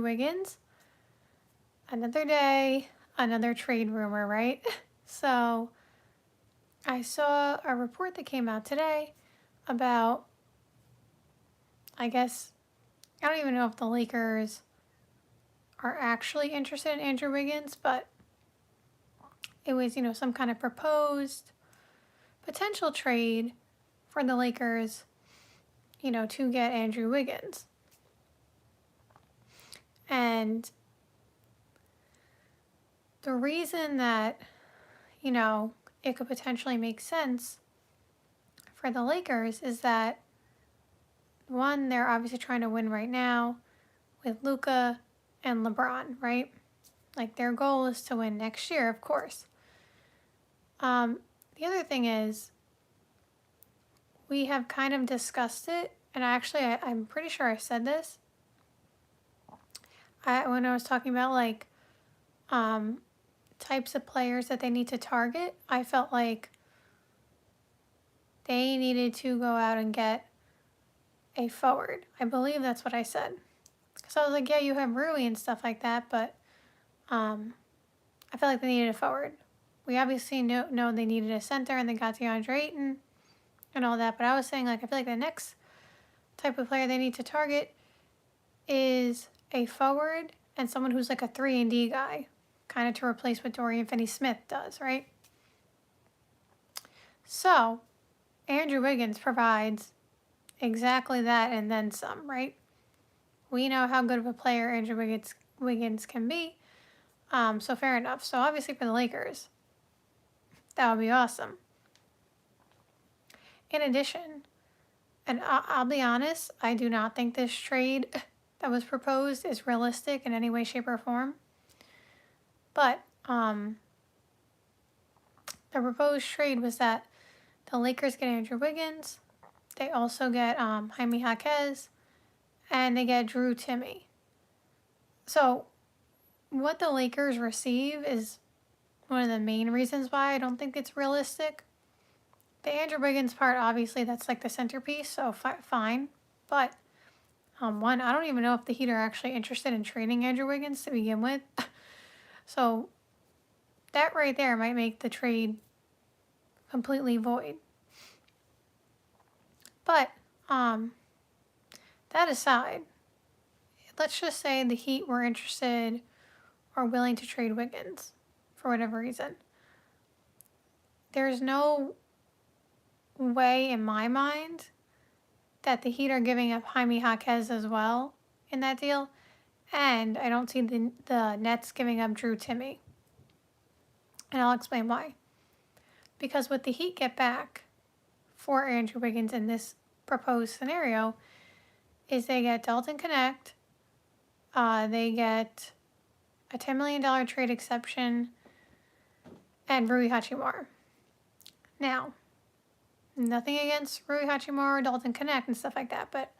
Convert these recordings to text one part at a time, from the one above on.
Wiggins. Another day, another trade rumor, right? So I saw a report that came out today about, I guess, I don't even know if the Lakers are actually interested in Andrew Wiggins, but it was, some kind of proposed potential trade for the Lakers, to get Andrew Wiggins. And the reason that, it could potentially make sense for the Lakers is that, one, they're obviously trying to win right now with Luka and LeBron, right? Like, their goal is to win next year, of course. The other thing is, we have kind of discussed it, and I'm pretty sure I said this when I was talking about, types of players that they need to target. I felt like they needed to go out and get a forward. I believe that's what I said. So I was like, yeah, you have Rui and stuff like that, but I felt like they needed a forward. We obviously know they needed a center, and they got DeAndre Ayton and all that, but I was saying, I feel like the next type of player they need to target is a forward and someone who's like a 3-and-D guy, kind of to replace what Dorian Finney-Smith does, right? So Andrew Wiggins provides exactly that and then some, right? We know how good of a player Andrew Wiggins can be, so fair enough. So obviously for the Lakers, that would be awesome. In addition, and I'll be honest, I do not think this trade that was proposed is realistic in any way, shape, or form. But the proposed trade was that the Lakers get Andrew Wiggins, they also get Jaime Jaquez, and they get Drew Timme. So what the Lakers receive is one of the main reasons why I don't think it's realistic. The Andrew Wiggins part, obviously, that's like the centerpiece, so fine. But, one, I don't even know if the Heat are actually interested in trading Andrew Wiggins to begin with. So that right there might make the trade completely void. But, that aside, let's just say the Heat were interested or willing to trade Wiggins for whatever reason. There's no way in my mind that the Heat are giving up Jaime Jaquez as well in that deal, and I don't see the Nets giving up Drew Timme. And I'll explain why. Because what the Heat get back for Andrew Wiggins in this proposed scenario is they get Dalton Connect, they get a $10 million trade exception, and Rui Hachimura. Now, nothing against Rui Hachimura or Dalton Connect and stuff like that, but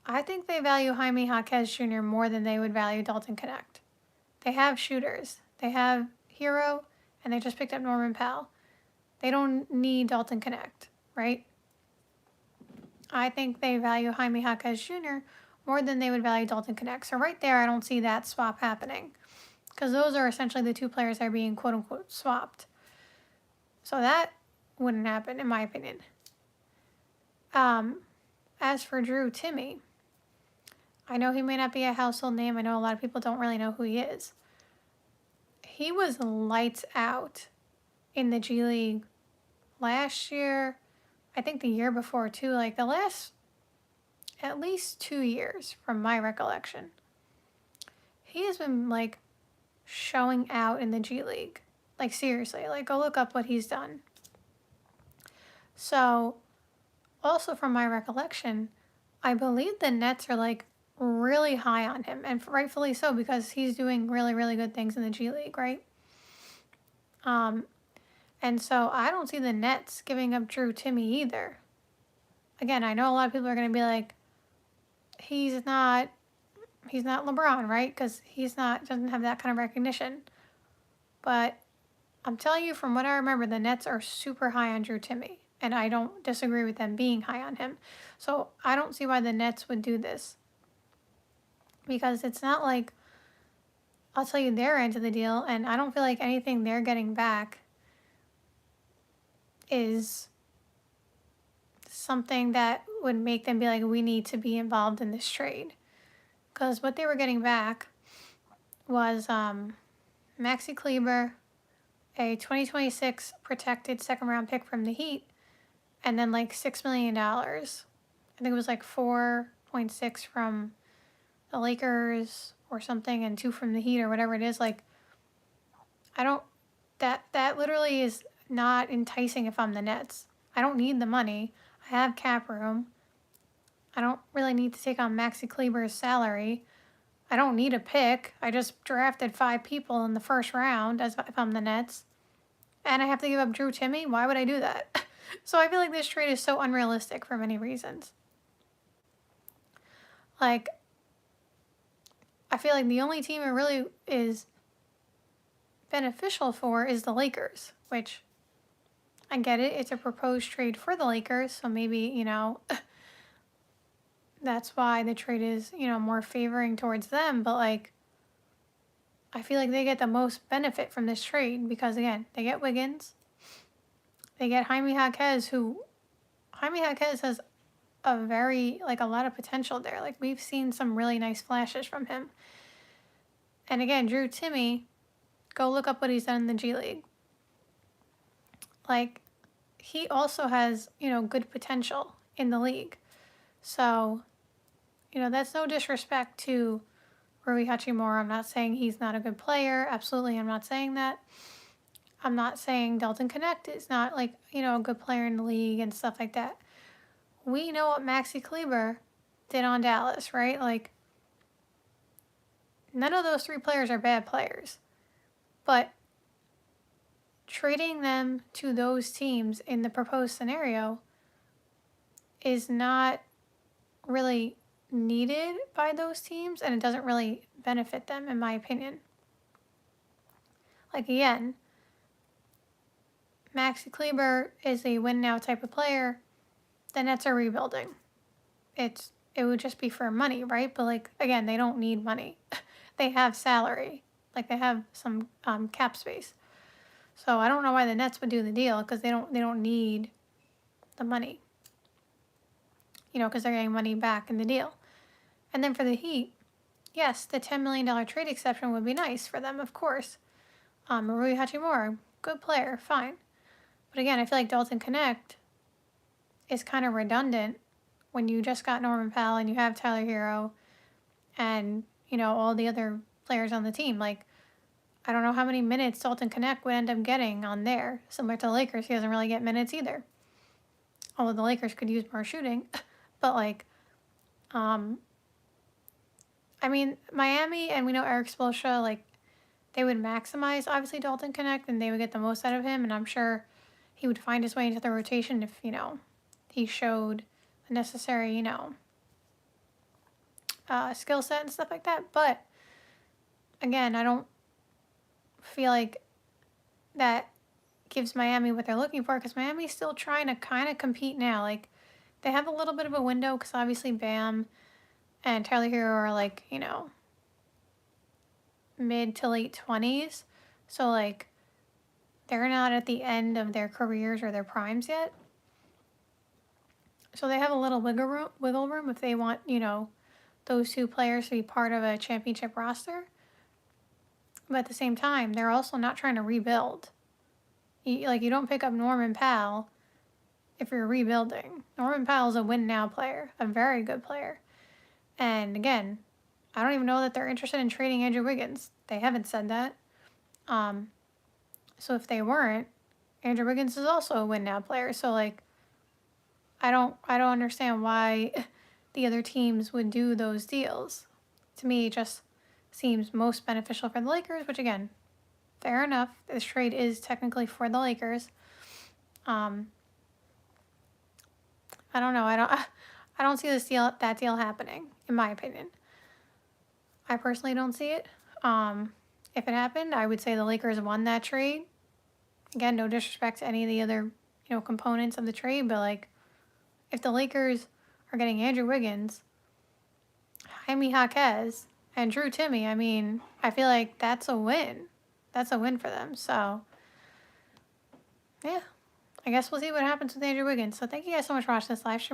I think they value Jaime Jaquez Jr. more than they would value Dalton Connect. They have shooters. They have Hero, and they just picked up Norman Powell. They don't need Dalton Connect, right? I think they value Jaime Jaquez Jr. more than they would value Dalton Connect. So right there, I don't see that swap happening, because those are essentially the two players that are being quote-unquote swapped. So that wouldn't happen, in my opinion. As for Drew Timme, I know he may not be a household name. I know a lot of people don't really know who he is. He was lights out in the G League last year, I think the year before too, like the last at least 2 years from my recollection. He has been showing out in the G League. Seriously, go look up what he's done. So, also from my recollection, I believe the Nets are really high on him, and rightfully so, because he's doing really, really good things in the G League, right? And so I don't see the Nets giving up Drew Timme either. Again, I know a lot of people are going to be like, he's not LeBron, right? Because doesn't have that kind of recognition. But I'm telling you, from what I remember, the Nets are super high on Drew Timme, and I don't disagree with them being high on him. So I don't see why the Nets would do this. because it's not like, I'll tell you their end of the deal, and I don't feel like anything they're getting back is something that would make them be like, we need to be involved in this trade. Because what they were getting back was Maxi Kleber, a 2026 protected second round pick from the Heat, and then like $6 million. I think it was like 4.6 from the Lakers or something, and 2 from the Heat or whatever it is. Like, I don't, that literally is not enticing if I'm the Nets. I don't need the money. I have cap room. I don't really need to take on Maxi Kleber's salary. I don't need a pick. I just drafted 5 people in the first round as if I'm the Nets. And I have to give up Drew Timmy? Why would I do that? So I feel like this trade is so unrealistic for many reasons. Like, I feel like the only team it really is beneficial for is the Lakers, which I get it. It's a proposed trade for the Lakers, so maybe, that's why the trade is, more favoring towards them. But, like, I feel like they get the most benefit from this trade because, again, they get Wiggins. They get Jaime Jaquez, Jaime Jaquez has a lot of potential there. Like, we've seen some really nice flashes from him. And again, Drew Timmy, go look up what he's done in the G League. Like, he also has, good potential in the league. So, that's no disrespect to Rui Hachimura. I'm not saying he's not a good player. Absolutely, I'm not saying that. I'm not saying Dalton Connect is not, a good player in the league and stuff like that. We know what Maxi Kleber did on Dallas, right? Like, none of those 3 players are bad players. But trading them to those teams in the proposed scenario is not really needed by those teams, and it doesn't really benefit them, in my opinion. Like, again, Maxi Kleber is a win-now type of player. The Nets are rebuilding. It would just be for money, right? But, like, again, they don't need money. They have salary. Like, they have some cap space. So I don't know why the Nets would do the deal, because they don't need the money. Because they're getting money back in the deal. And then for the Heat, yes, the $10 million trade exception would be nice for them, of course. Rui Hachimura, good player, fine. But again, I feel like Dalton Connect is kind of redundant when you just got Norman Powell and you have Tyler Hero and, all the other players on the team. Like, I don't know how many minutes Dalton Connect would end up getting on there. Similar to the Lakers, he doesn't really get minutes either. Although the Lakers could use more shooting. But, like, Miami, and we know Eric Spoelstra, like, they would maximize, obviously, Dalton Connect, and they would get the most out of him, and I'm sure he would find his way into the rotation if, he showed the necessary, skill set and stuff like that. But, again, I don't feel like that gives Miami what they're looking for, because Miami's still trying to kind of compete now. Like, they have a little bit of a window, because obviously Bam and Tyler Hero are, like, mid to late 20s. So, like, they're not at the end of their careers or their primes yet. So they have a little wiggle room if they want, those 2 players to be part of a championship roster. But at the same time, they're also not trying to rebuild. You don't pick up Norman Powell if you're rebuilding. Norman Powell's a win-now player, a very good player. And again, I don't even know that they're interested in trading Andrew Wiggins. They haven't said that. So if they weren't, Andrew Wiggins is also a win-now player. So, like, I don't understand why the other teams would do those deals. To me, it just seems most beneficial for the Lakers, which, again, fair enough. This trade is technically for the Lakers. I don't know. I don't see that deal happening, in my opinion. I personally don't see it. If it happened, I would say the Lakers won that trade. Again, no disrespect to any of the other, components of the trade, but, like, if the Lakers are getting Andrew Wiggins, Jaime Jaquez, and Drew Timmy. I mean, I feel like that's a win. That's a win for them. So, yeah. I guess we'll see what happens with Andrew Wiggins. So thank you guys so much for watching this live stream.